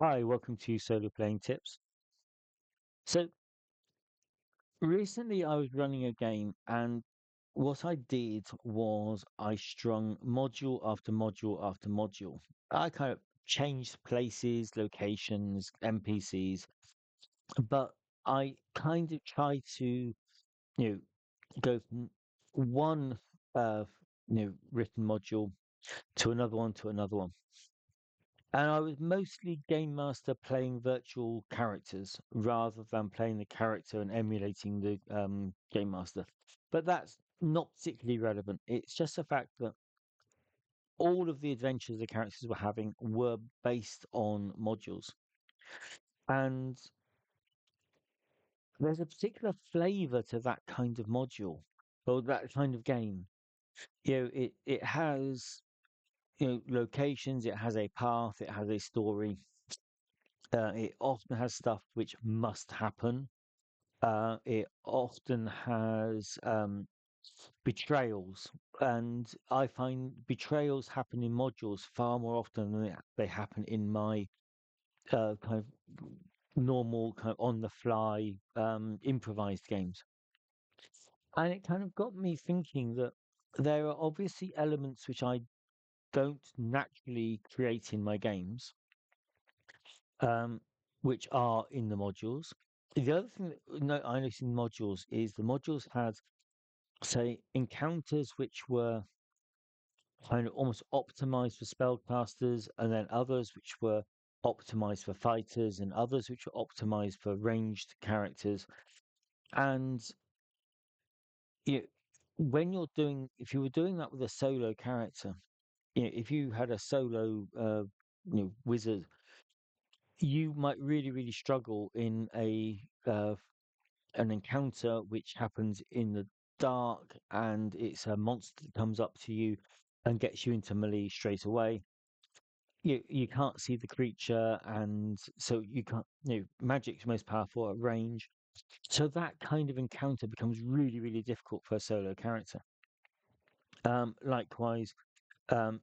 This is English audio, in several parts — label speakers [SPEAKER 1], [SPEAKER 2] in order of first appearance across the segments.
[SPEAKER 1] Hi, welcome to Solo Playing Tips. So recently I was running a game and what I did was I strung module after module after module. I kind of changed places, locations, NPCs, but I kind of tried to, know, go from one written module to another one to another one. And I was mostly game master playing virtual characters rather than playing the character and emulating the game master. But that's not particularly relevant. It's just the fact that all of the adventures the characters were having were based on modules. And there's a particular flavor to that kind of module or that kind of game. It has locations, it has a path, it has a story. It often has stuff which must happen. It often has betrayals, and I find betrayals happen in modules far more often than they happen in my kind of normal, kind of on the fly, improvised games. And it kind of got me thinking that there are obviously elements which I don't naturally create in my games, um, which are in the modules. The other thing that I noticed in modules is the modules had, say, encounters which were kind of almost optimized for spellcasters, and then others which were optimized for fighters, and others which were optimized for ranged characters. And you know, when you're doing, if you were doing that with a solo character, if you had a solo, wizard, you might really, really struggle in an encounter which happens in the dark and it's a monster that comes up to you and gets you into melee straight away. You can't see the creature, and so you can't. Magic's most powerful at range. So that kind of encounter becomes really, really difficult for a solo character. Likewise, um,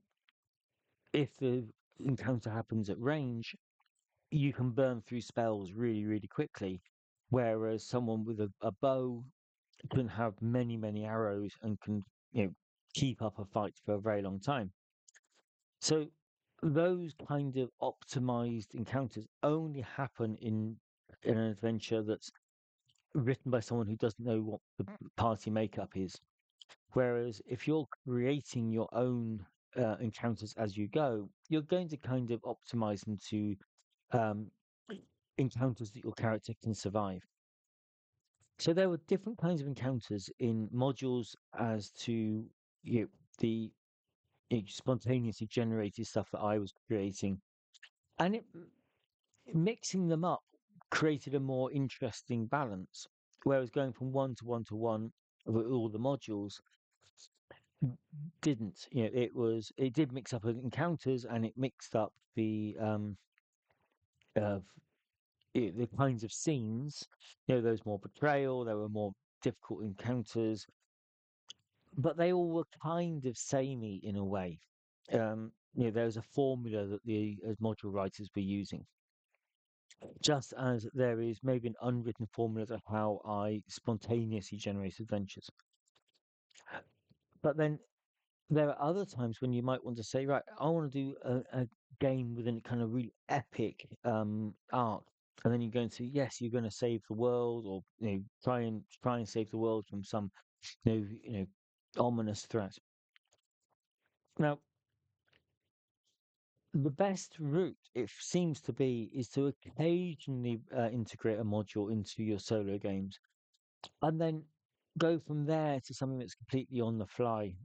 [SPEAKER 1] if the encounter happens at range, you can burn through spells really, really quickly. Whereas someone with a bow can have many, many arrows and can, keep up a fight for a very long time. So those kind of optimized encounters only happen in an adventure that's written by someone who doesn't know what the party makeup is. Whereas if you're creating your own encounters as you go, you're going to kind of optimize them to um, encounters that your character can survive. So there were different kinds of encounters in modules as to you know, the spontaneously generated stuff that I was creating, and mixing them up created a more interesting balance. Whereas going from one to one to one with all the modules didn't. It did mix up encounters and it mixed up uh, the kinds of scenes. There was more betrayal, there were more difficult encounters, but they all were kind of samey in a way. There was a formula that the as module writers were using, just as there is maybe an unwritten formula to how I spontaneously generate adventures. But then there are other times when you might want to say, right, I want to do a game with a kind of really epic arc, and then you're going to, yes, you're going to save the world, or try and save the world from some ominous threat. Now, the best route, it seems to be, is to occasionally integrate a module into your solo games, and then go from there to something that's completely on the fly.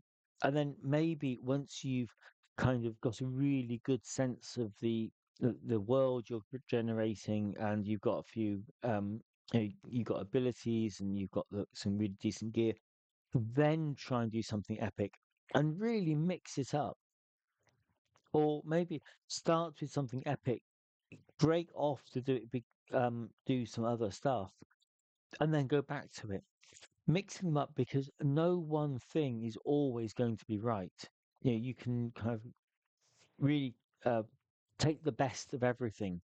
[SPEAKER 1] And then maybe once you've kind of got a really good sense of the world you're generating, and you've got a few you've got abilities and you've got some really decent gear, then try and do something epic and really mix it up. Or maybe start with something epic, break off to do some other stuff, and then go back to it, mixing them up, because no one thing is always going to be right. You can kind of really uh, take the best of everything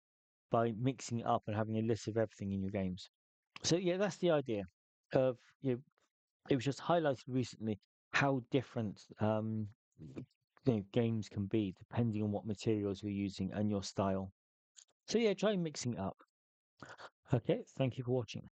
[SPEAKER 1] by mixing it up and having a list of everything in your games. So yeah, that's the idea of it was just highlighted recently how different games can be depending on what materials you're using and your style. So yeah, try mixing it up. Okay, thank you for watching.